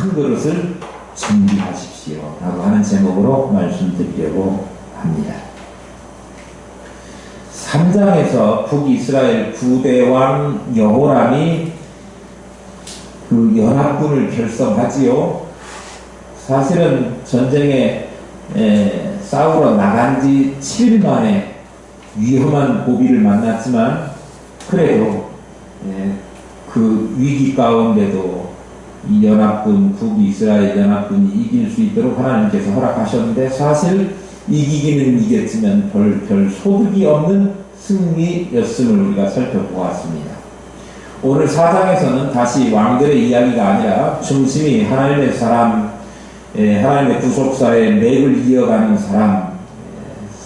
큰 그릇을 준비하십시오 라고 하는 제목으로 말씀드리려고 합니다. 3장에서 북이스라엘 9대 왕 여호람이 그 연합군을 결성하지요. 사실은 전쟁에 싸우러 나간 지 7일 만에 위험한 고비를 만났지만 그래도 그 위기 가운데도 이 연합군, 북이스라엘 연합군이 이길 수 있도록 하나님께서 허락하셨는데 사실 이기기는 이겼지만 별 소득이 없는 승리였음을 우리가 살펴보았습니다. 오늘 4장에서는 다시 왕들의 이야기가 아니라 중심이 하나님의 사람, 하나님의 구속사의 맥을 이어가는 사람,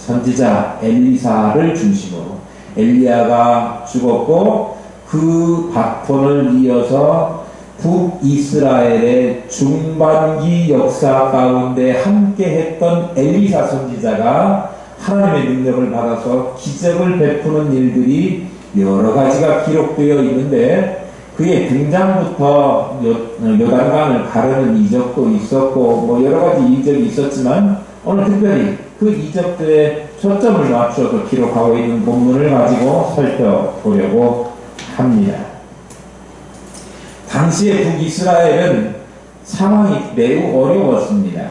선지자 엘리사를 중심으로 엘리야가 죽었고 그 바톤을 이어서 북이스라엘의 중반기 역사 가운데 함께했던 엘리사 선지자가 하나님의 능력을 받아서 기적을 베푸는 일들이 여러 가지가 기록되어 있는데 그의 등장부터 요단강을 가르는 이적도 있었고 뭐 여러 가지 이적이 있었지만 오늘 특별히 그 이적들에 초점을 맞춰서 기록하고 있는 본문을 가지고 살펴보려고 합니다. 당시의 북이스라엘은 상황이 매우 어려웠습니다.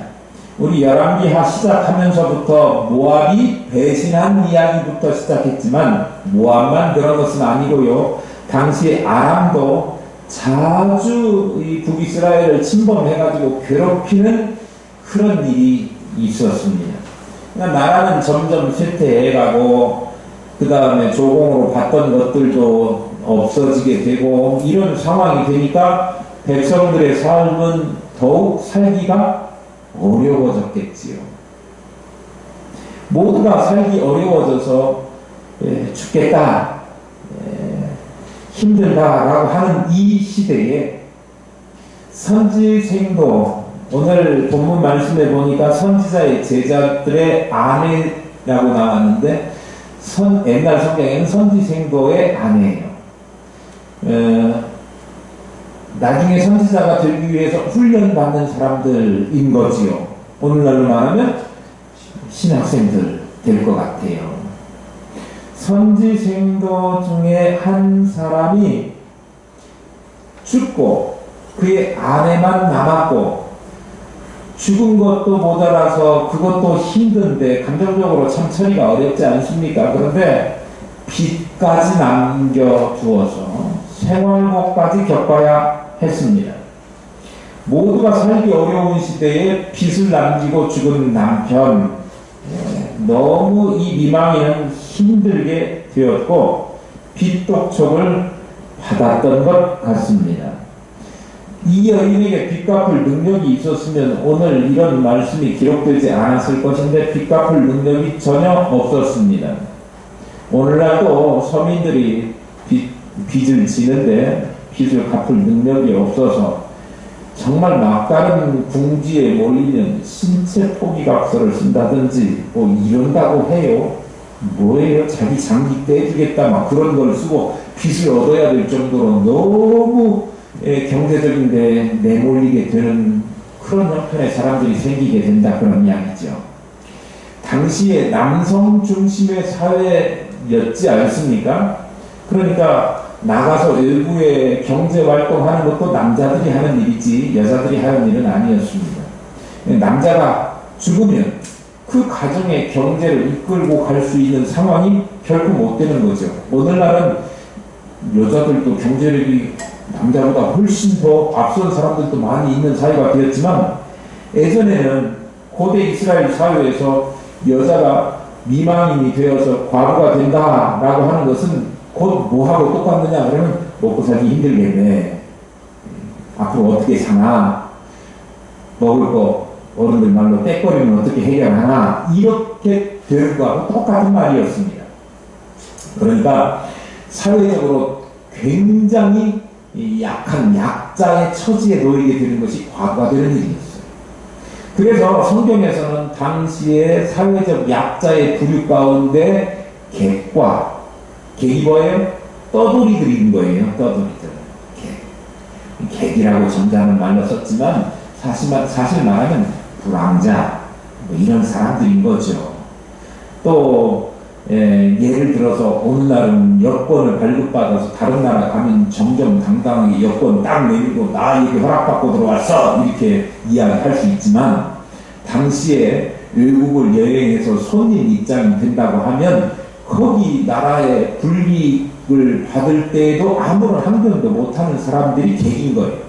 우리 열왕기하 시작하면서부터 모압이 배신한 이야기부터 시작했지만 모압만 그런 것은 아니고요. 당시에 아람도 자주 이 북이스라엘을 침범해가지고 괴롭히는 그런 일이 있었습니다. 그러니까 나라는 점점 쇠퇴해가고 그 다음에 조공으로 받던 것들도 없어지게 되고 이런 상황이 되니까 백성들의 삶은 더욱 살기가 어려워졌겠지요. 모두가 살기 어려워져서 죽겠다, 힘들다라고 하는 이 시대에 선지생도 오늘 본문 말씀에 보니까 선지자의 제자들의 아내라고 나왔는데 옛날 성경에는 선지생도의 아내예요. 나중에 선지자가 되기 위해서 훈련받는 사람들인 거지요. 오늘날로 말하면 신학생들 될 것 같아요. 선지생도 중에 한 사람이 죽고 그의 아내만 남았고 죽은 것도 모자라서 그것도 힘든데 감정적으로 참 처리가 어렵지 않습니까? 그런데 빚까지 남겨두어서 생활고까지 겪어야 했습니다. 모두가 살기 어려운 시대에 빚을 남기고 죽은 남편, 너무 이 미망이는 힘들게 되었고 빚독촉을 받았던 것 같습니다. 이 여인에게 빚 갚을 능력이 있었으면 오늘 이런 말씀이 기록되지 않았을 것인데 빚 갚을 능력이 전혀 없었습니다. 오늘날도 서민들이 빚을 지는데 빚을 갚을 능력이 없어서 정말 막다른 궁지에 몰리면 신체 포기각서를 쓴다든지 뭐 이런다고 해요. 뭐예요? 자기 장기 떼주겠다 막 그런 걸 쓰고 빚을 얻어야 될 정도로 너무 경제적인 데 내몰리게 되는 그런 형편의 사람들이 생기게 된다 그런 이야기죠. 당시에 남성 중심의 사회였지 않습니까? 그러니까 나가서 외부에 경제활동하는 것도 남자들이 하는 일이지 여자들이 하는 일은 아니었습니다. 남자가 죽으면 그 가정의 경제를 이끌고 갈 수 있는 상황이 결코 못 되는 거죠. 오늘날은 여자들도 경제력이 남자보다 훨씬 더 앞선 사람들도 많이 있는 사회가 되었지만 예전에는 고대 이스라엘 사회에서 여자가 미망인이 되어서 과부가 된다라고 하는 것은 곧 뭐하고 똑같느냐 그러면 먹고 살기 힘들겠네. 앞으로 어떻게 사나. 먹을 거 어른들 말로 떼거리면 어떻게 해결하나. 이렇게 되는 거하고 똑같은 말이었습니다. 그러니까 사회적으로 굉장히 약한 약자의 처지에 놓이게 되는 것이 과거가 되는 일이었어요. 그래서 성경에서는 당시의 사회적 약자의 부류 가운데 객이 뭐예요? 떠돌이들인 거예요. 떠돌이들. 객이라고 정자는 말로 썼지만 사실 말하면 불황자 뭐 이런 사람들인 거죠. 또 예를 들어서 어느 날은 여권을 발급받아서 다른 나라 가면 정정당당하게 여권 딱 내밀고 나 이렇게 허락받고 들어왔어 이렇게 이야기할 수 있지만, 당시에 외국을 여행해서 손님 입장이 된다고 하면 거기 나라의 불이익을 받을 때에도 아무런 항변도 못하는 사람들이 계신 거예요.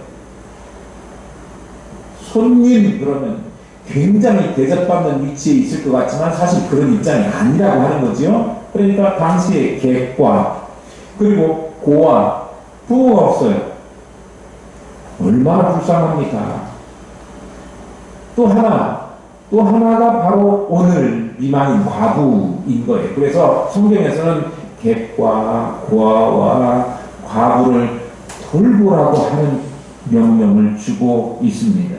손님 그러면 굉장히 대접받는 위치에 있을 것 같지만 사실 그런 입장이 아니라고 하는 거죠. 그러니까 당시에 객과 그리고 고아, 부모가 없어요. 얼마나 불쌍합니까? 또 하나가 바로 오늘 미망인 과부인 거예요. 그래서 성경에서는 객과 고아와 과부를 돌보라고 하는 명령을 주고 있습니다.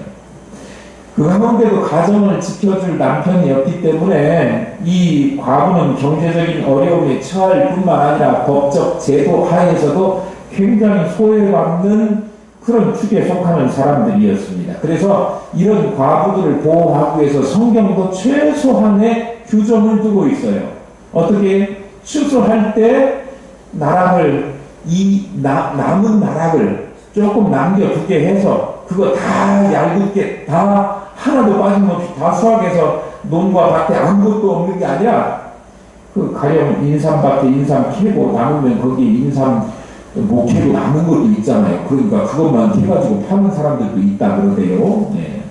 그 가운데도 가정을 지켜줄 남편이 없기 때문에 이 과부는 경제적인 어려움에 처할 뿐만 아니라 법적 제도 하에서도 굉장히 소외받는 그런 축에 속하는 사람들이었습니다. 그래서 이런 과부들을 보호하기 위해서 성경도 최소한의 규정을 두고 있어요. 어떻게? 추수할 때 나락을, 남은 나락을 조금 남겨두게 해서 그거 다 얇게 다 하나도 빠짐없이 다 수확해서 논과 밭에 아무것도 없는 게 아니라 그 가령 인삼밭에 인삼 캐고 남으면 거기에 인삼 못 캐고 남은 것도 있잖아요. 그러니까 그것만 캐가지고 파는 사람들도 있다 그러대요. 네.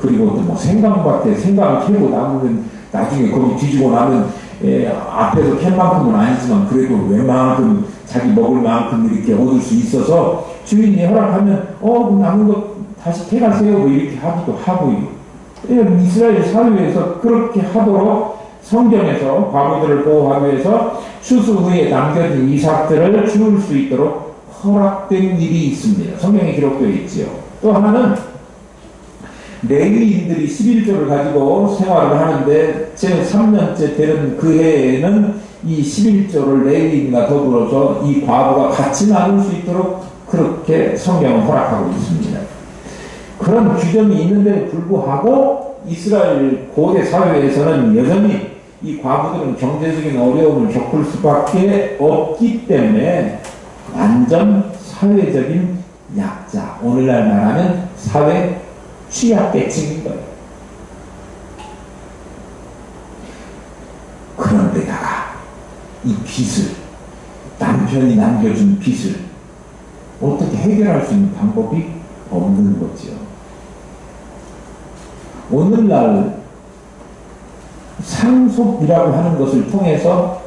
그리고 또 뭐 생강밭에 생강 캐고 남으면 나중에 거기 뒤지고 나면 앞에서 캔 만큼은 아니지만 그래도 웬만큼 자기 먹을 만큼 이렇게 얻을 수 있어서 주인이 허락하면 남은 것 다시 캐가세요 뭐 이렇게 하기도 하고요. 이스라엘 사회에서 그렇게 하도록 성경에서 과부들을 보호하기 위해서 추수 후에 남겨진 이삭들을 주울 수 있도록 허락된 일이 있습니다. 성경에 기록되어 있지요. 또 하나는 레위인들이 11조를 가지고 생활을 하는데 제 3년째 되는 그 해에는 이 11조를 레위인과 더불어서 이 과부가 같이 나눌 수 있도록 그렇게 성경은 허락하고 있습니다. 그런 규정이 있는데도 불구하고 이스라엘 고대 사회에서는 여전히 이 과부들은 경제적인 어려움을 겪을 수밖에 없기 때문에 완전 사회적인 약자, 오늘날 말하면 사회 취약계층인 거예요. 그런데다가 이 빚을, 남편이 남겨준 빚을 어떻게 해결할 수 있는 방법이 없는 거죠. 오늘날 상속이라고 하는 것을 통해서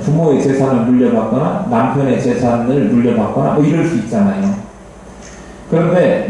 부모의 재산을 물려받거나 남편의 재산을 물려받거나 뭐 이럴 수 있잖아요. 그런데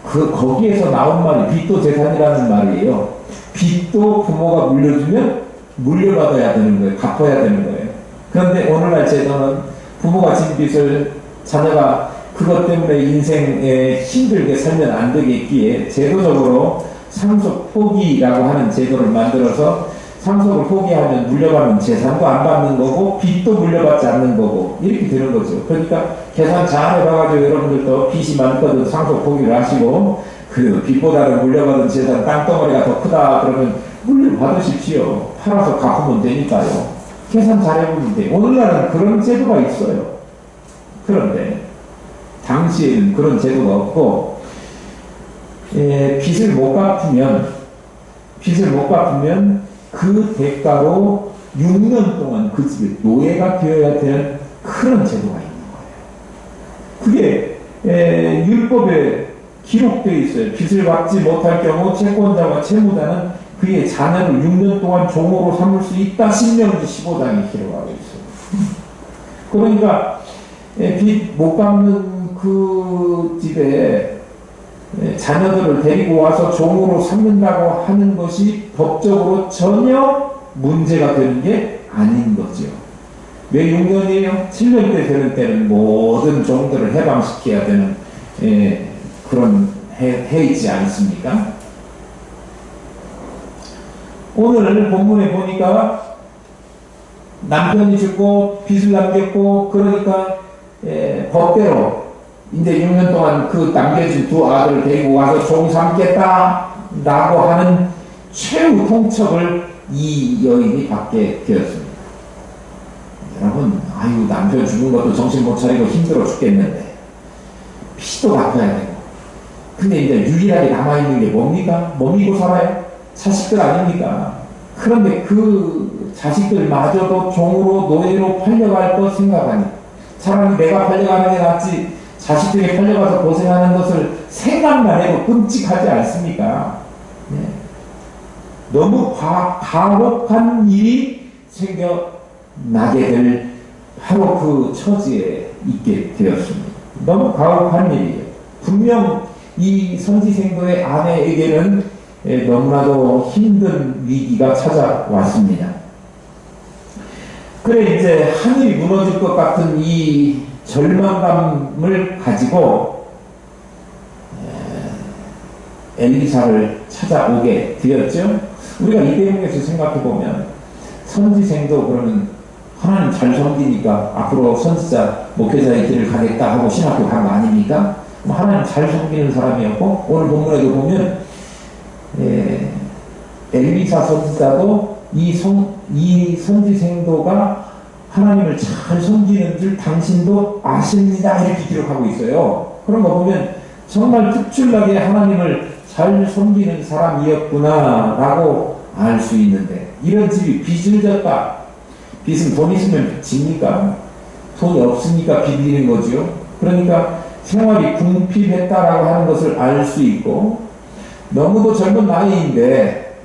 거기에서 나온 말이 빚도 재산이라는 말이에요. 빚도 부모가 물려주면 물려받아야 되는 거예요. 갚아야 되는 거예요. 그런데 오늘날 제도는 부모가 진 빚을 자녀가 그것 때문에 인생에 힘들게 살면 안 되겠기에 제도적으로 상속 포기라고 하는 제도를 만들어서 상속을 포기하면 물려받는 재산도 안 받는 거고 빚도 물려받지 않는 거고 이렇게 되는 거죠. 그러니까 계산 잘 해봐가지고 여러분들도 빚이 많거든 상속 포기를 하시고 그 빚보다는 물려받은 재산 땅덩어리가 더 크다 그러면 물려받으십시오. 팔아서 갚으면 되니까요. 계산 잘 해보면 돼요. 오늘날은 그런 제도가 있어요. 그런데 당시에는 그런 제도가 없고 빚을 못 갚으면 그 대가로 6년 동안 그 집에 노예가 되어야 되는 그런 제도가 있는 거예요. 그게 율법에 기록되어 있어요. 빚을 갚지 못할 경우 채권자와 채무자는 그의 자녀를 6년 동안 종으로 삼을 수 있다. 신명기 15장에 기록하고 있어요. 그러니까 빚 못 갚는 그 집에 자녀들을 데리고 와서 종으로 삼는다고 하는 것이 법적으로 전혀 문제가 되는 게 아닌 거죠. 왜 6년이에요? 7년째 되는 때는 모든 종들을 해방시켜야 되는 그런 해이지 않습니까? 오늘 본문에 보니까 남편이 죽고 빚을 남겼고 그러니까 법대로 이제 6년 동안 그 남겨진 두 아들을 데리고 와서 종 삼겠다라고 하는 최후 통첩을 이 여인이 받게 되었습니다. 여러분, 아유, 남편 죽은 것도 정신 못 차리고 힘들어 죽겠는데 피도 갚아야 되고, 근데 이제 유일하게 남아있는 게 뭡니까? 먹이고 살아요? 자식들 아닙니까? 그런데 그 자식들마저도 종으로 노예로 팔려갈 거 생각하니 차라리 내가 팔려가는 게 낫지, 자식들이 팔려가서 고생하는 것을 생각만 해도 끔찍하지 않습니까? 네. 너무 가혹한 일이 생겨나게 될 바로 그 처지에 있게 되었습니다. 너무 가혹한 일이에요. 분명 이 선지생도의 아내에게는 너무나도 힘든 위기가 찾아왔습니다. 그래 이제 하늘이 무너질 것 같은 이 절망감을 가지고 엘리사를 찾아오게 되었죠. 우리가 이 대목에서 생각해보면 선지생도 그러면 하나님 잘 섬기니까 앞으로 선지자 목회자의 길을 가겠다 하고 신학교 간 거 아닙니까? 하나님 잘 섬기는 사람이었고, 오늘 본문에도 보면 엘리사 선지자도 이 선지생도가 하나님을 잘 섬기는 줄 당신도 아십니다 이렇게 기록하고 있어요. 그런 거 보면 정말 특출나게 하나님을 잘 섬기는 사람이었구나 라고 알 수 있는데, 이런 집이 빚을 졌다. 빚은 돈 있으면 집니까? 돈이 없으니까 빚리는 거죠. 그러니까 생활이 궁핍했다라고 하는 것을 알 수 있고, 너무도 젊은 나이인데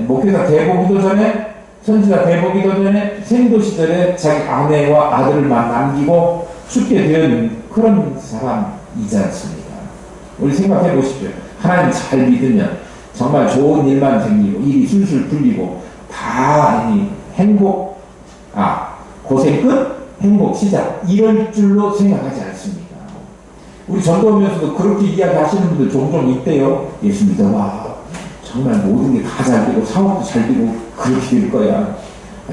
목회자 되보기도 전에, 선지자 되보기도 전에 생도 시절에 자기 아내와 아들만 남기고 죽게 된 그런 사람이지 않습니까? 우리 생각해 보십시오. 하나님 잘 믿으면 정말 좋은 일만 생기고 일이 술술 풀리고 다 고생 끝 행복 시작 이럴 줄로 생각하지 않습니까? 우리 전도하면서도 그렇게 이야기하시는 분들 종종 있대요. 예수 믿어봐, 정말 모든 게 다 잘 되고 사업도 잘 되고 그렇게 될 거야.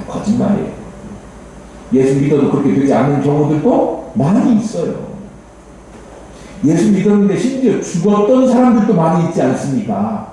거짓말이에요. 예수 믿어도 그렇게 되지 않는 경우들도 많이 있어요. 예수 믿었는데 심지어 죽었던 사람들도 많이 있지 않습니까?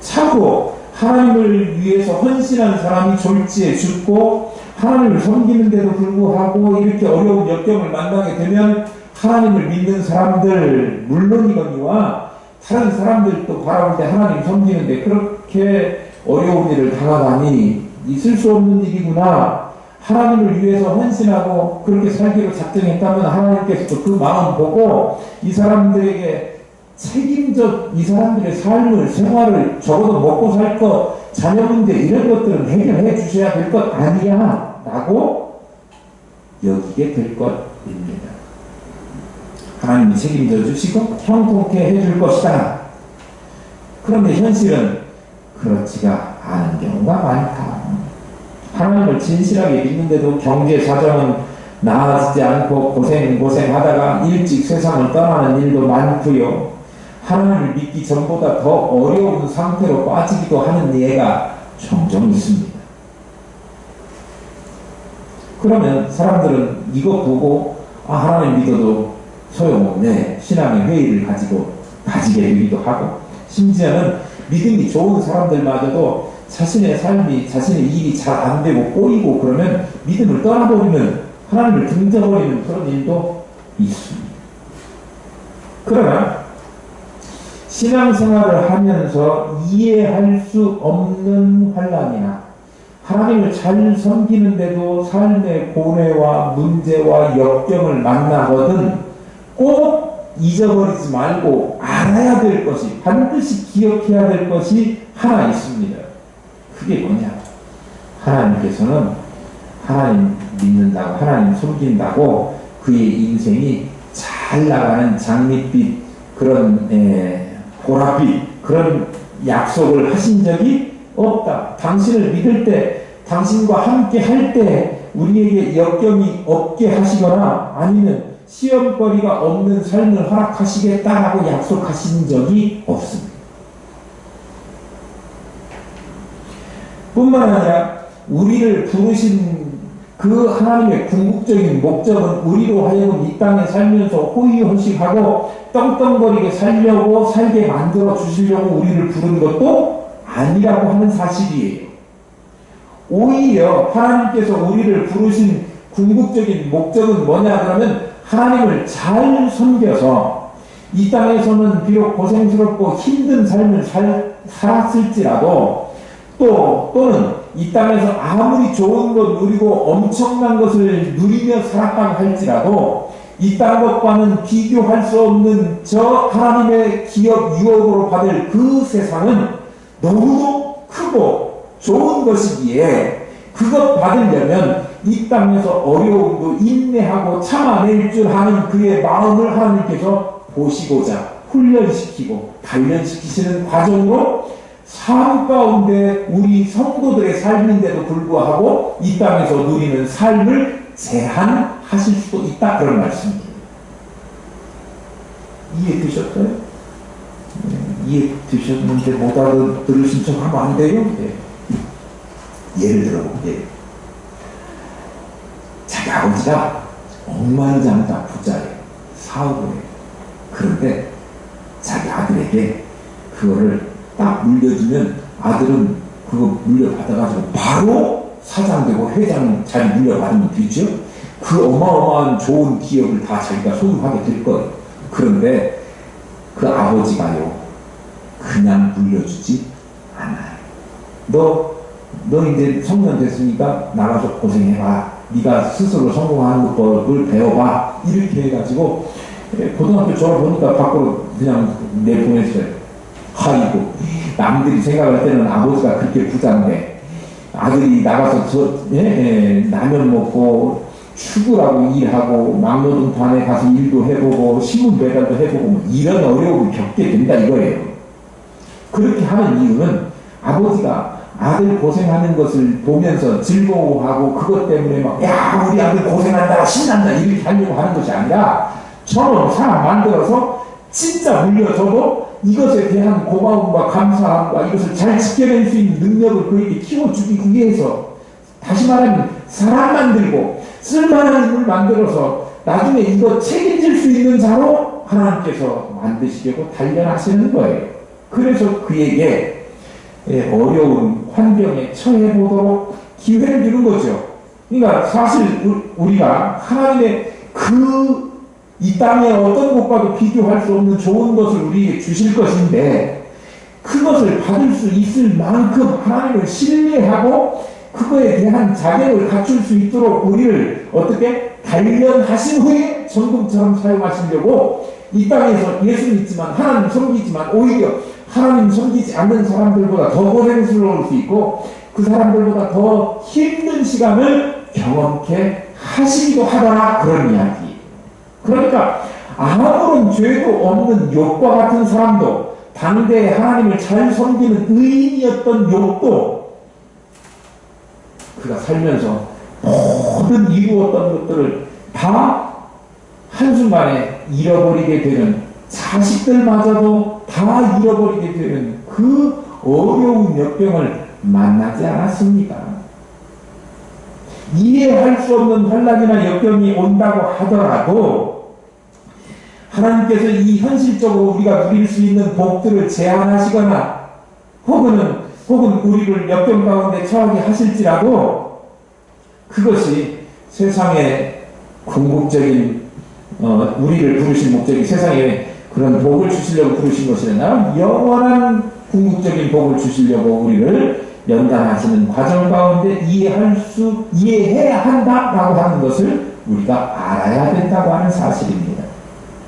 차고 하나님을 위해서 헌신한 사람이 졸지에 죽고, 하나님을 섬기는데도 불구하고 이렇게 어려운 역경을 만나게 되면 하나님을 믿는 사람들 물론이거니와 다른 사람들도 바라볼 때 하나님 섬기는데 그렇게 어려운 일을 당하다니 있을 수 없는 일이구나. 하나님을 위해서 헌신하고 그렇게 살기로 작정했다면 하나님께서도 그 마음 보고 이 사람들에게 책임져 이 사람들의 삶을, 생활을, 적어도 먹고 살 것, 자녀 문제 이런 것들은 해결해 주셔야 될 것 아니야 라고 여기게 될 것입니다. 하나님이 책임져 주시고 형통케 해줄 것이다. 그런데 현실은 그렇지가 않은 경우가 많다. 하나님을 진실하게 믿는데도 경제 사정은 나아지지 않고 고생하다가 일찍 세상을 떠나는 일도 많고요. 하나님을 믿기 전보다 더 어려운 상태로 빠지기도 하는 예가 종종 있습니다. 그러면 사람들은 이거 보고 하나님 믿어도 소용없네, 신앙의 회의를 가지게 되기도 하고, 심지어는 믿음이 좋은 사람들마저도 자신의 삶이, 자신의 일이 잘 안 되고 꼬이고 그러면 믿음을 떠나버리는, 하나님을 등져버리는 그런 일도 있습니다. 그러나 신앙생활을 하면서 이해할 수 없는 환난이나 하나님을 잘 섬기는데도 삶의 고뇌와 문제와 역경을 만나거든 꼭 잊어버리지 말고 알아야 될 것이, 반드시 기억해야 될 것이 하나 있습니다. 그게 뭐냐? 하나님께서는 하나님 믿는다고, 하나님 섬긴다고 그의 인생이 잘 나가는 장밋빛, 그런 보랏빛, 그런 약속을 하신 적이 없다. 당신을 믿을 때, 당신과 함께 할 때 우리에게 역경이 없게 하시거나 아니면 시험거리가 없는 삶을 허락하시겠다라고 약속하신 적이 없습니다. 뿐만 아니라 우리를 부르신 그 하나님의 궁극적인 목적은 우리로 하여금 이 땅에 살면서 호의호식하고 떵떵거리게 살게 만들어 주시려고 우리를 부른 것도 아니라고 하는 사실이에요. 오히려 하나님께서 우리를 부르신 궁극적인 목적은 뭐냐 그러면 하나님을 잘 섬겨서 이 땅에서는 비록 고생스럽고 힘든 삶을 살았을지라도 또는 이 땅에서 아무리 좋은 것 누리고 엄청난 것을 누리며 살았다고 할지라도 이 땅 것과는 비교할 수 없는 저 하나님의 기업 유업으로 받을 그 세상은 너무도 크고 좋은 것이기에 그것 받으려면 이 땅에서 어려움도 인내하고 참아낼 줄 아는 그의 마음을 하나님께서 보시고자 훈련시키고 단련시키시는 과정으로 삶 가운데 우리 성도들의 삶인데도 불구하고 이 땅에서 누리는 삶을 제한하실 수도 있다 그런 말씀입니다. 이해되셨어요? 이해되셨는데 못 알아들으신 척 하면 안 돼요? 네. 예를 들어볼게요. 자기 아버지가 억만장자 부자예요. 사업을 해요. 그런데 자기 아들에게 그거를 딱 물려주면 아들은 그거 물려받아가지고 바로 사장되고 회장 자리 물려받으면 되죠. 그 어마어마한 좋은 기업을 다 자기가 소유하게 될 거예요. 그런데 그 아버지가요 그냥 물려주지 않아요. 너 이제 성년 됐으니까 나가서 고생해봐. 네가 스스로 성공하는 법을 배워봐. 이렇게 해가지고 고등학교 졸업하니까 밖으로 그냥 내보냈어요. 아이고 남들이 생각할 때는 아버지가 그렇게 부자인데 아들이 나가서 라면 먹고 출구라고 일하고 막노동반에 가서 일도 해보고 신문 배달도 해보고 뭐 이런 어려움을 겪게 된다 이거예요. 그렇게 하는 이유는 아버지가 아들 고생하는 것을 보면서 즐거워하고 그것 때문에 막 야 우리 아들 고생한다 신난다 이렇게 하려고 하는 것이 아니라 저런 사람 만들어서 진짜 물려줘도 이것에 대한 고마움과 감사함과 이것을 잘 지켜낼 수 있는 능력을 그에게 키워주기 위해서 다시 말하면 사람 만들고 쓸만한 인물 만들어서 나중에 이거 책임질 수 있는 자로 하나님께서 만드시려고 단련하시는 거예요. 그래서 그에게 어려운 환경에 처해보도록 기회를 주는 거죠. 그러니까 사실 우리가 하나님의 이 땅의 어떤 것과도 비교할 수 없는 좋은 것을 우리에게 주실 것인데 그것을 받을 수 있을 만큼 하나님을 신뢰하고 그거에 대한 자격을 갖출 수 있도록 우리를 어떻게 단련하신 후에 전금처럼 사용하시려고 이 땅에서 예수 믿지만 하나님 섬기지만 오히려 하나님 섬기지 않는 사람들보다 더 고생스러울 수 있고 그 사람들보다 더 힘든 시간을 경험케 하시기도 하더라 그런 이야기. 그러니까 아무런 죄도 없는 욥과 같은 사람도 당대에 하나님을 잘 섬기는 의인이었던 욥도 그가 살면서 모든 이루었던 것들을 다 한순간에 잃어버리게 되는 자식들마저도 다 잃어버리게 되는 그 어려운 역경을 만나지 않았습니까? 이해할 수 없는 환난이나 역경이 온다고 하더라도 하나님께서 이 현실적으로 우리가 누릴 수 있는 복들을 제한하시거나 혹은 우리를 역경 가운데 처하게 하실지라도 그것이 세상의 궁극적인 우리를 부르신 목적이 세상에 그런 복을 주시려고 부르신 것이 아니라 영원한 궁극적인 복을 주시려고 우리를 연단하시는 과정 가운데 이해해야 한다라고 하는 것을 우리가 알아야 된다고 하는 사실입니다.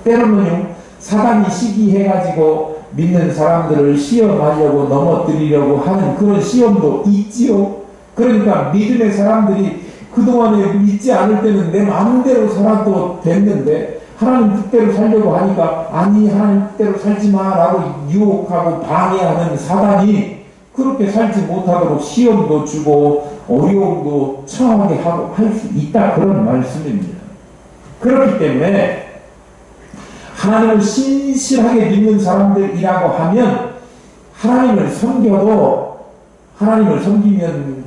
때로는요, 사단이 시기해가지고 믿는 사람들을 시험하려고 넘어뜨리려고 하는 그런 시험도 있지요. 그러니까 믿음의 사람들이 그동안에 믿지 않을 때는 내 마음대로 살아도 됐는데 하나님 뜻대로 살려고 하니까 아니 하나님 뜻대로 살지마 라고 유혹하고 방해하는 사단이 그렇게 살지 못하도록 시험도 주고 어려움도 처하게 하고 할 수 있다 그런 말씀입니다. 그렇기 때문에 하나님을 신실하게 믿는 사람들이라고 하면 하나님을 섬기면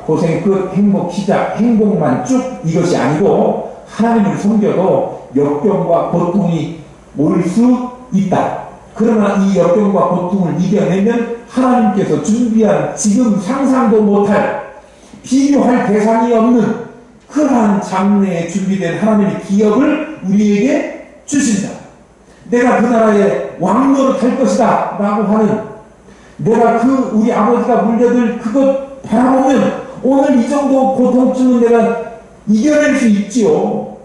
고생 끝 행복 시작, 행복만 쭉 이것이 아니고 하나님을 섬겨도 역경과 고통이 올 수 있다. 그러나 이 역경과 고통을 이겨내면 하나님께서 준비한 지금 상상도 못할 비교할 대상이 없는 그러한 장래에 준비된 하나님의 기업을 우리에게 주신다. 내가 그 나라의 왕노릇할 것이다 라고 하는, 내가 그 우리 아버지가 물려줄 그것 바라보면 오늘 이 정도 고통쯤은 내가 이겨낼 수 있지요.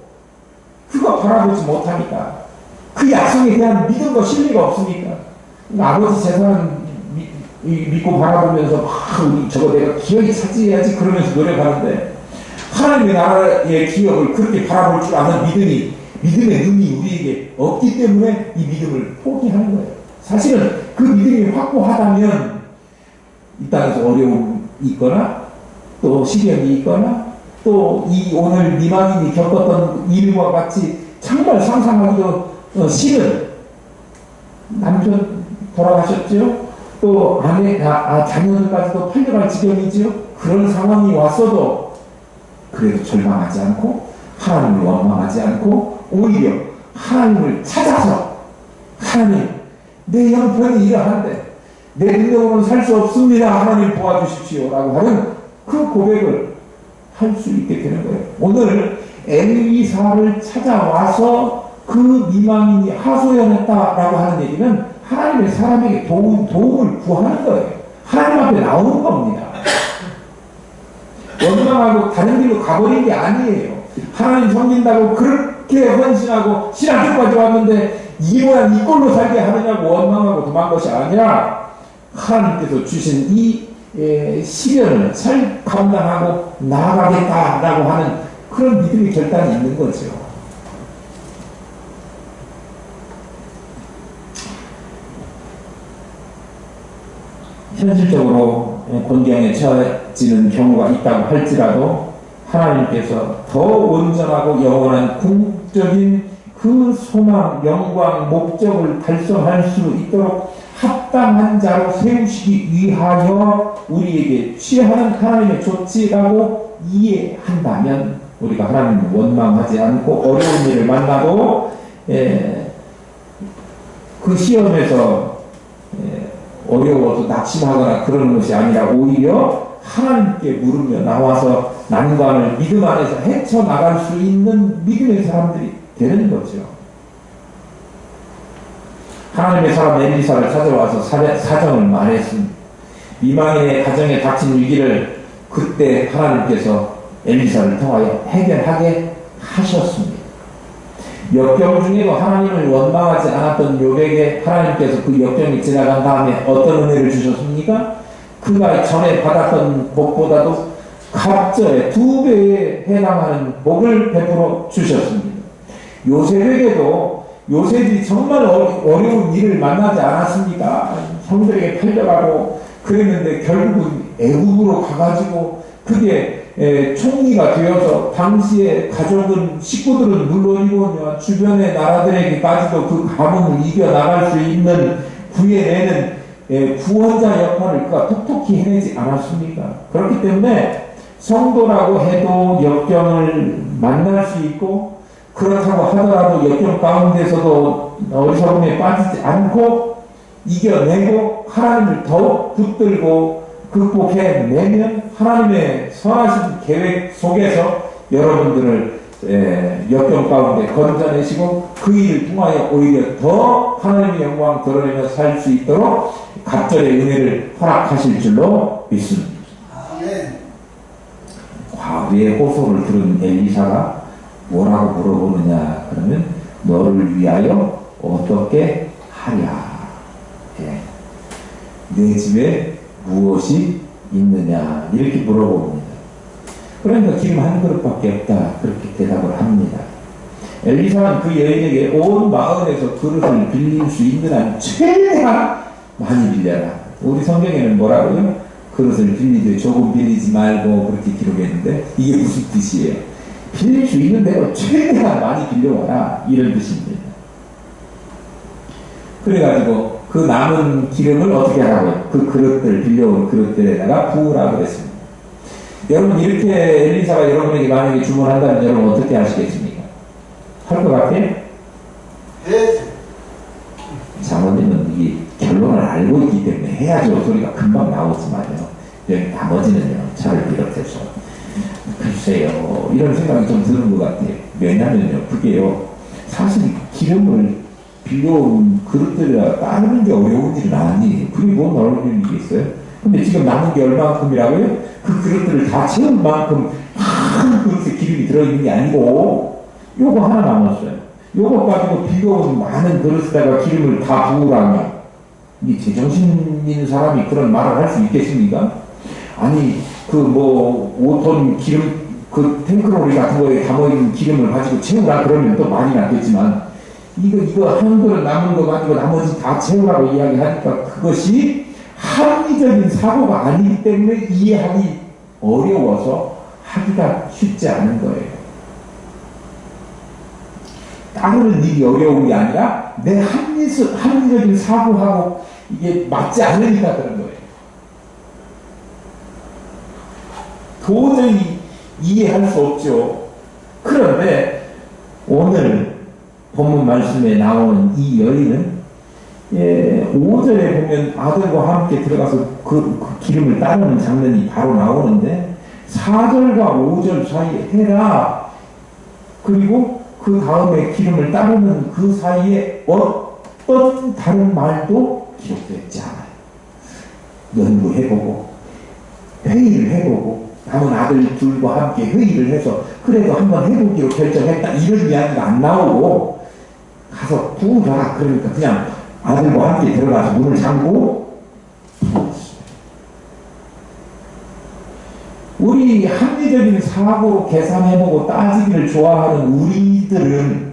그거 바라보지 못하니까 그 약속에 대한 믿음과 신뢰가 없으니까 아버지 재산 믿고 바라보면서 막 저거 내가 기어이 차지해야지 그러면서 노력하는데 하나님의 나라의 기업을 그렇게 바라볼 줄 아는 믿음의 눈이 우리에게 없기 때문에 이 믿음을 포기하는 거예요. 사실은 그 믿음이 확고하다면 이 땅에서 어려움이 있거나 또 시련이 있거나 또 이 오늘 미망인이 겪었던 일과 같이 정말 상상하기도 싫은 남편 돌아가셨죠? 또 아내, 자녀들까지도 팔려갈 지경이죠? 그런 상황이 왔어도 그래도 절망하지 않고 하나님을 원망하지 않고 오히려 하나님을 찾아서 하나님, 내 형편이 이러한데 내 능력으로는 살 수 없습니다. 하나님 도와주십시오 라고 하는 그 고백을 할 수 있게 되는 거예요. 오늘 엘리사를 찾아와서 그 미망인이 하소연했다라고 하는 얘기는 하나님의 사람에게 도움을 구하는 거예요. 하나님 앞에 나오는 겁니다. 원망하고 다른 길로 가버린 게 아니에요. 하나님 섬긴다고 그렇게 헌신하고 신앙교까지 왔는데 이 모양 이 꼴로 살게 하느냐고 원망하고 도망간 것이 아니라 하나님께서 주신 이 시련을 잘 감당하고 나아가겠다라고 하는 그런 믿음의 결단이 있는 거죠. 현실적으로 곤경에 처해지는 경우가 있다고 할지라도 하나님께서 더 온전하고 영원한 궁극적인 그 소망, 영광, 목적을 달성할 수 있도록 합당한 자로 세우시기 위하여 우리에게 취하는 하나님의 조치라고 이해한다면 우리가 하나님을 원망하지 않고 어려운 일을 만나도 그 시험에서 어려워서 낙심하거나 그러는 것이 아니라 오히려 하나님께 물으며 나와서 난관을 믿음 안에서 헤쳐나갈 수 있는 믿음의 사람들이 되는 거죠. 하나님의 사람 엘리사를 찾아와서 사정을 말했습니다. 미망인의 가정에 닥친 위기를 그때 하나님께서 엘리사를 통하여 해결하게 하셨습니다. 역경 중에도 하나님을 원망하지 않았던 욥에게 하나님께서 그 역경이 지나간 다음에 어떤 은혜를 주셨습니까? 그가 전에 받았던 복보다도 갑절에 2배에 해당하는 복을 베풀어 주셨습니다. 요셉에게도 요셉이 정말 어려운 일을 만나지 않았습니까? 형들에게 팔려가고 그랬는데 결국은 애국으로 가가지고 그게 총리가 되어서 당시에 가족은 식구들은 물론이고 주변의 나라들에게까지도 그 가뭄을 이겨나갈 수 있는 구해내는 구원자 역할을 그가 톡톡히 해내지 않았습니까? 그렇기 때문에 성도라고 해도 역경을 만날 수 있고 그렇다고 하더라도 역경 가운데서도 어리석음에 빠지지 않고 이겨내고 하나님을 더욱 붙들고 극복해내면 하나님의 선하신 계획 속에서 여러분들을 역경 가운데 건져내시고 그 일을 통하여 오히려 더 하나님의 영광 드러내며 살 수 있도록 갑절의 은혜를 허락하실 줄로 믿습니다. 과부의 호소를 들은 엘리사가 뭐라고 물어보느냐 그러면 너를 위하여 어떻게 하랴. 내 집에 무엇이 있느냐 이렇게 물어봅니다. 그러니까 기름 한 그릇밖에 없다 그렇게 대답을 합니다. 엘리사는 그 여인에게 온 마을에서 그릇을 빌릴 수 있는 한 최대한 많이 빌려라. 우리 성경에는 뭐라고요? 그릇을 빌리되 조금 빌리지 말고 그렇게 기록했는데 이게 무슨 뜻이에요? 빌릴 수 있는 대로 최대한 많이 빌려와라 이런 뜻입니다. 그래가지고 그 남은 기름을 어떻게 하라고요? 그 그릇들 빌려온 그릇들에다가 부으라 그랬습니다. 여러분 이렇게 엘리사가 여러분에게 만약에 주문한다면 여러분 어떻게 하시겠습니까? 할 것 같아요? 네. 장모님은 이 결론을 알고 있기 때문에 해야죠 소리가 금방 나오지만요. 나머지는요 저를 비롯해서 글쎄요 이런 생각이 좀 드는 것 같아요. 왜냐면요 그게요 사실 기름을 빌려온 그릇들이라 따르는 게 어려운 일은 아니에요. 그게 뭔 어려운 일이겠어요? 근데 지금 남은 게 얼마큼이라고요? 그 그릇들을 다 채울 만큼 큰 그릇에 기름이 들어있는 게 아니고 요거 하나 남았어요. 요거 가지고 빌려온 많은 그릇에다가 기름을 다 부으라면 이 제정신 있는 사람이 그런 말을 할 수 있겠습니까? 아니 그 뭐 5톤 기름 그 탱크로리 같은 거에 담아있는 기름을 가지고 채우라 그러면 또 많이 낫겠지만 이거 한 그릇 남은 거 가지고 나머지 다 채우라고 이야기하니까 그것이 합리적인 사고가 아니기 때문에 이해하기 어려워서 하기가 쉽지 않은 거예요. 따르는 일이 어려운 게 아니라 내 합리적인 사고하고 이게 맞지 않으니까 그런 거예요. 도저히 이해할 수 없죠. 그런데 오늘 본문 말씀에 나오는 이 여인은 5절에 보면 아들과 함께 들어가서 그 기름을 따르는 장면이 바로 나오는데 4절과 5절 사이에 해라 그리고 그 다음에 기름을 따르는 그 사이에 어떤 다른 말도 기록되지 않아요. 연구해보고 회의를 해보고 남은 아들 둘과 함께 회의를 해서 그래도 한번 해보기로 결정했다 이런 이야기가 안 나오고 가서 부으라 그러니까 그냥 아들과 함께 들어가서 문을 잠그고 부었어요. 우리 합리적인 사고로 계산해보고 따지기를 좋아하는 우리들은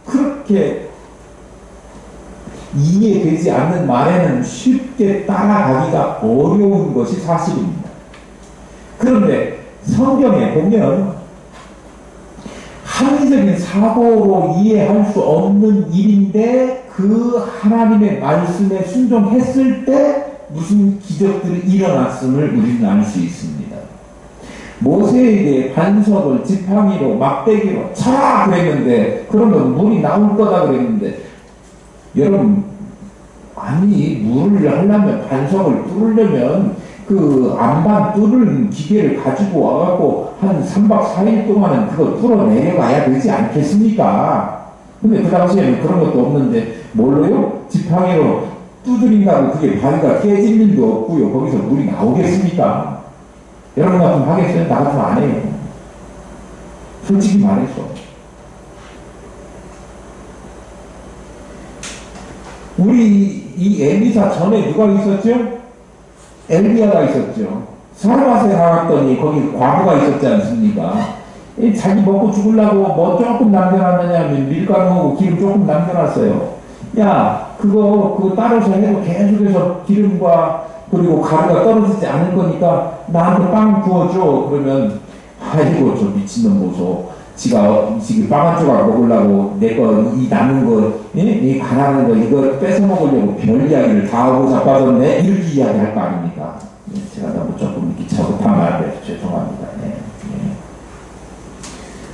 그렇게 이해되지 않는 말에는 쉽게 따라가기가 어려운 것이 사실입니다. 그런데 성경에 보면 합리적인 사고로 이해할 수 없는 일인데 그 하나님의 말씀에 순종했을 때 무슨 기적들이 일어났음을 우리는 알 수 있습니다. 모세에게 반석을 지팡이로 막대기로 쳐라 그랬는데 그러면 물이 나올 거다 그랬는데 여러분 아니 물을 하려면 반석을 뚫으려면 그 안반 뚫는 기계를 가지고 와갖고 한 3박 4일 동안은 그거 뚫어내려가야 되지 않겠습니까? 근데 그 당시에는 그런 것도 없는데 뭘로요? 지팡이로 두드린다고 그게 바위가 깨질 일도 없고요. 거기서 물이 나오겠습니까? 여러분 같으면 하겠어요? 나 같으면 안 해요. 솔직히 말해서. 우리 이 엘리사 전에 누가 있었죠? 엘리야가 있었죠. 사르밧에 나왔더니 거기 과부가 있었지 않습니까? 자기 먹고 죽으려고 뭐 조금 남겨놨느냐 하면 밀가루하고 기름 조금 남겨놨어요. 야 그거 따로서 해도 계속해서 기름과 그리고 가루가 떨어지지 않을 거니까 나한테 빵 구워줘. 그러면 아이고 저 미친놈 보소. 지가 지금 빵 한 조각 먹으려고 내 거 이 남은 거 이 가난한 거 이거 뺏어 먹으려고 별 이야기를 다 하고 자빠졌네 이렇게 이야기할 거 아닙니까? 제가 너무 조금 이렇게 저급한 말을 해서 죄송합니다.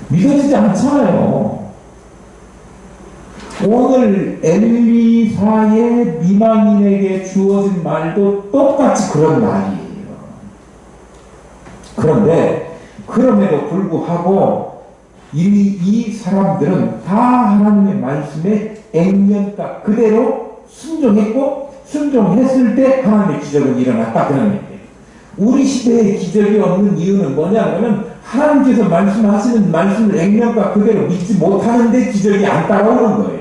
믿어지지 않잖아요. 오늘 엘리사의 미망인에게 주어진 말도 똑같이 그런 말이에요. 그런데 그럼에도 불구하고 이 사람들은 다 하나님의 말씀에 액면가 그대로 순종했고 순종했을 때 하나님의 기적은 일어났다 그런 얘기예요. 우리 시대에 기적이 없는 이유는 뭐냐면 하나님께서 말씀하시는 말씀을 액면가 그대로 믿지 못하는데 기적이 안 따라오는 거예요.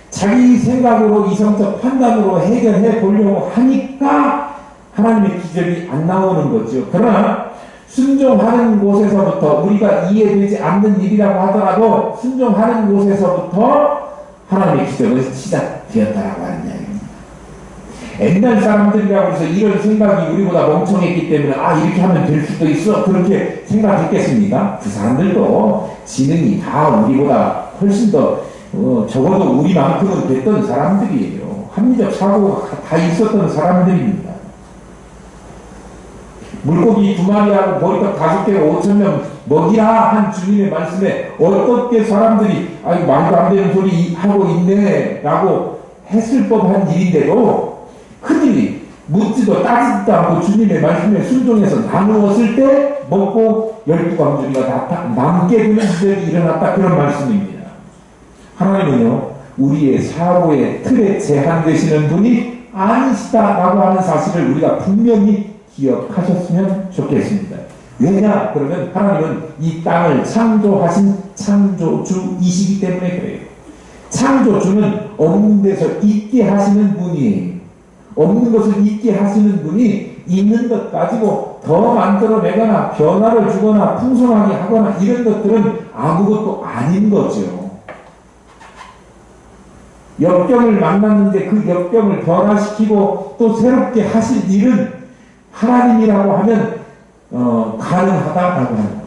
자기 생각으로 이성적 판단으로 해결해 보려고 하니까 하나님의 기적이 안 나오는 거죠. 그러나 순종하는 곳에서부터 우리가 이해되지 않는 일이라고 하더라도 순종하는 곳에서부터 하나님의 기적은 시작되었다라고 하는 이야기입니다. 옛날 사람들이라고 해서 이런 생각이 우리보다 멍청했기 때문에 이렇게 하면 될 수도 있어 그렇게 생각했겠습니까? 그 사람들도 지능이 다 우리보다 훨씬 더 적어도 우리만큼은 됐던 사람들이에요. 합리적 사고가 다 있었던 사람들입니다. 물고기 2마리하고 보리떡 5개로 5,000명 먹이라 한 주님의 말씀에 어떻게 사람들이 아이 말도 안 되는 소리 하고 있네 라고 했을 법한 일인데도 그들이 묻지도 따지지도 않고 주님의 말씀에 순종해서 나누었을 때 먹고 12광주리가 다 남게 되는 일이 일어났다, 그런 말씀입니다. 하나님은요, 우리의 사고의 틀에 제한되시는 분이 아니시다라고 하는 사실을 우리가 분명히 기억하셨으면 좋겠습니다. 왜냐? 그러면 하나님은 이 땅을 창조하신 창조주이시기 때문에 그래요. 창조주는 없는 데서 있게 하시는 분이에요. 없는 것을 있게 하시는 분이 있는 것 가지고 더 만들어내거나 변화를 주거나 풍성하게 하거나 이런 것들은 아무것도 아닌 거죠. 역경을 만났는데 그 역경을 변화시키고 또 새롭게 하실 일은 하나님이라고 하면 가능하다라고 합니다.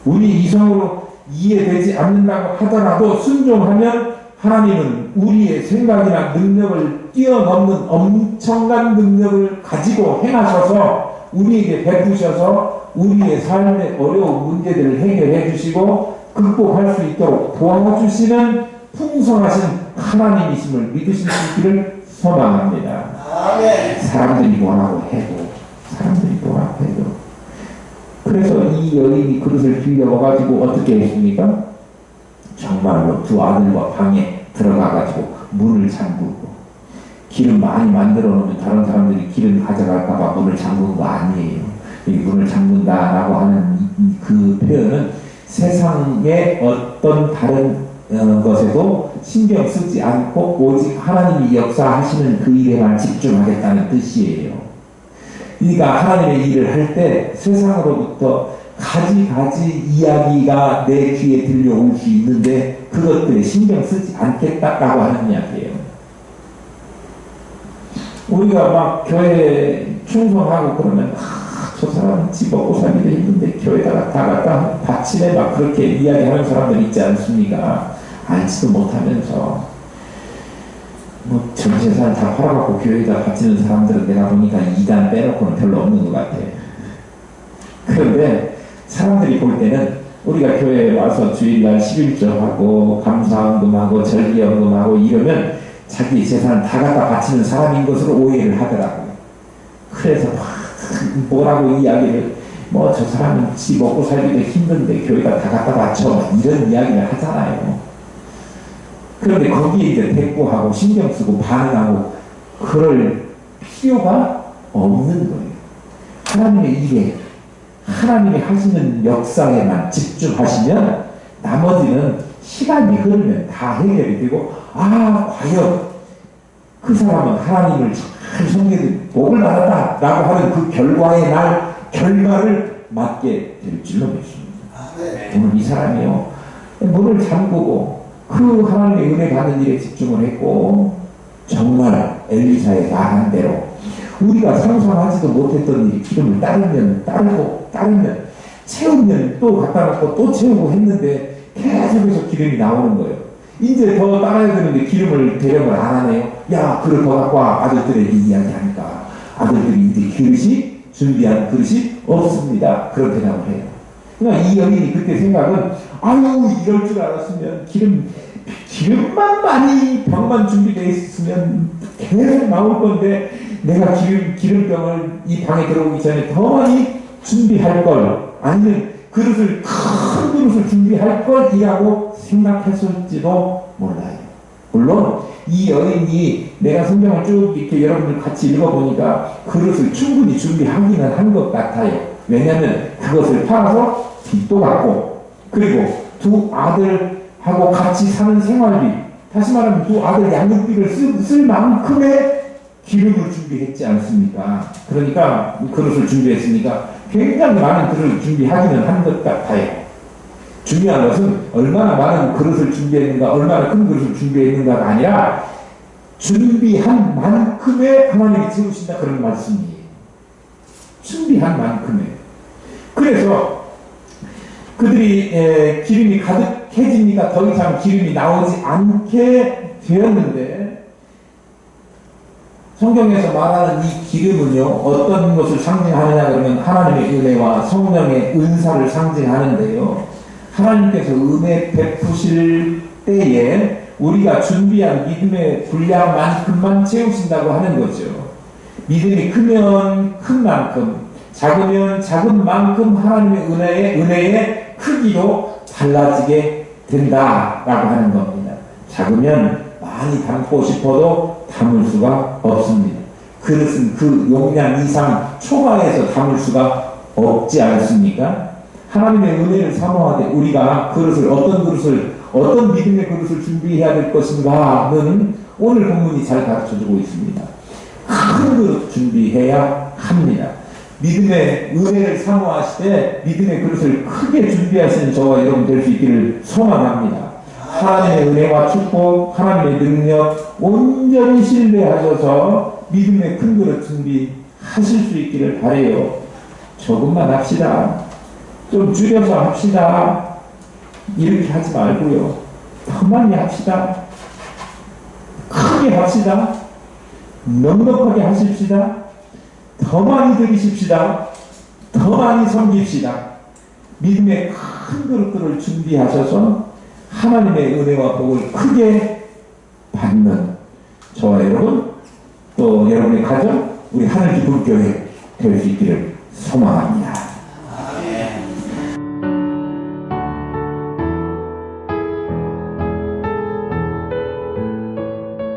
우리 이성으로 이해되지 않는다고 하더라도 순종하면 하나님은 우리의 생각이나 능력을 뛰어넘는 엄청난 능력을 가지고 행하셔서 우리에게 베푸셔서 우리의 삶의 어려운 문제들을 해결해 주시고 극복할 수 있도록 도와주시는 풍성하신 하나님이심을 믿으실 수 있기를 소망합니다. 아멘. 사람들이 뭐라고 해도 그래서 이 여인이 그릇을 빌려와가지고 어떻게 했습니까? 정말로 두 아들과 방에 들어가가지고 문을 잠그고, 기름 많이 만들어 놓으면 다른 사람들이 기름 가져갈까봐 문을 잠그는 거 아니에요. 이 문을 잠근다라고 하는 그 표현은 세상의 어떤 다른 것에도 신경 쓰지 않고 오직 하나님이 역사하시는 그 일에만 집중하겠다는 뜻이에요. 그러니까 하나님의 일을 할 때 세상으로부터 가지 이야기가 내 귀에 들려올 수 있는데 그것들에 신경 쓰지 않겠다라고 하는 이야기예요. 우리가 막 교회에 충성하고 그러면 저 사람은 집 먹고 살기도 힘든데 교회다가 다 갖다 바치네 막 그렇게 이야기하는 사람들 있지 않습니까? 알지도 못하면서 뭐 전 재산 다 팔아갖고 교회에다 바치는 사람들은 내가 보니까 2단 빼놓고는 별로 없는 것 같아. 그런데 사람들이 볼 때는 우리가 교회에 와서 주일날 11조하고 감사헌금하고 절기헌금하고 이러면 자기 재산 다 갖다 바치는 사람인 것으로 오해를 하더라고요. 그래서 막 뭐라고 이야기를 뭐 저 사람은 지 먹고 살기도 힘든데 교회가 다 갖다 바쳐 이런 이야기를 하잖아요. 그런데 거기에 이제 대꾸하고 신경 쓰고 반응하고 그럴 필요가 없는 거예요. 하나님의 일에 하나님이 하시는 역사에만 집중하시면 나머지는 시간이 흐르면 다 해결이 되고 과연 그 사람은 하나님을 잘 섬기는 복을 받았다라고 하는 그 결과를 맞게 될 줄로 믿습니다. 오늘 이 사람이요 문을 잠그고 그 하나님의 은혜 받는 일에 집중을 했고 정말 엘리사의 말한 대로 우리가 상상하지도 못했던 일이 기름을 따르면 채우면 또 갖다 놓고 또 채우고 했는데 계속해서 기름이 나오는 거예요. 이제 더 따라야 되는데 기름을 대령을 안 하네요. 야 그릇 더 갖고 와. 아들들에게 이야기하니까 아들들이 이제 준비한 그릇이 없습니다. 그런 대답을 해요. 그러니까 이 여인이 그때 생각은 이럴 줄 알았으면 기름만 많이 병만 준비되어 있으면 계속 나올 건데 내가 기름병을 이 방에 들어오기 전에 더 많이 준비할 걸 아니면 큰 그릇을 준비할 걸이라고 생각했을지도 몰라요. 물론 이 여인이 내가 성경을 쭉 이렇게 여러분들 같이 읽어보니까 그릇을 충분히 준비하기는 한 것 같아요. 왜냐하면 그것을 팔아서 빚도 갚고 그리고 두 아들하고 같이 사는 생활비, 다시 말하면 두 아들 양육비를 쓸 만큼의 기름을 준비했지 않습니까? 그러니까 그릇을 준비했으니까 굉장히 많은 그릇을 준비하기는 한 것 같아요. 중요한 것은 얼마나 많은 그릇을 준비했는가, 얼마나 큰 그릇을 준비했는가가 아니라 준비한 만큼의 하나님이 채우신다 그런 말씀이에요. 준비한 만큼의. 그래서 그들이 기름이 가득해지니까 더 이상 기름이 나오지 않게 되었는데 성경에서 말하는 이 기름은요, 어떤 것을 상징하느냐 그러면 하나님의 은혜와 성령의 은사를 상징하는데요. 하나님께서 은혜 베푸실 때에 우리가 준비한 믿음의 분량만큼만 채우신다고 하는 거죠. 믿음이 크면 큰 만큼, 작으면 작은 만큼 하나님의 은혜의 크기도 달라지게 된다라고 하는 겁니다. 작으면 많이 담고 싶어도 담을 수가 없습니다. 그릇은 그 용량 이상 초과해서 담을 수가 없지 않습니까? 하나님의 은혜를 사모하되 우리가 어떤 믿음의 그릇을 준비해야 될 것인가는 오늘 본문이 잘 가르쳐주고 있습니다. 큰 그릇 준비해야 합니다. 믿음의 은혜를 사모하시되 믿음의 그릇을 크게 준비하시는 저와 여러분 될 수 있기를 소망합니다. 하나님의 은혜와 축복, 하나님의 능력 온전히 신뢰하셔서 믿음의 큰 그릇 준비하실 수 있기를 바라요. 조금만 합시다. 좀 줄여서 합시다. 이렇게 하지 말고요. 더 많이 합시다. 크게 합시다. 넉넉하게 하십시다. 더 많이 드리십시다. 더 많이 섬깁시다. 믿음의 큰 그릇들을 준비하셔서 하나님의 은혜와 복을 크게 받는 저와 여러분, 또 여러분의 가정, 우리 하늘기 불교회 될 수 있기를 소망합니다.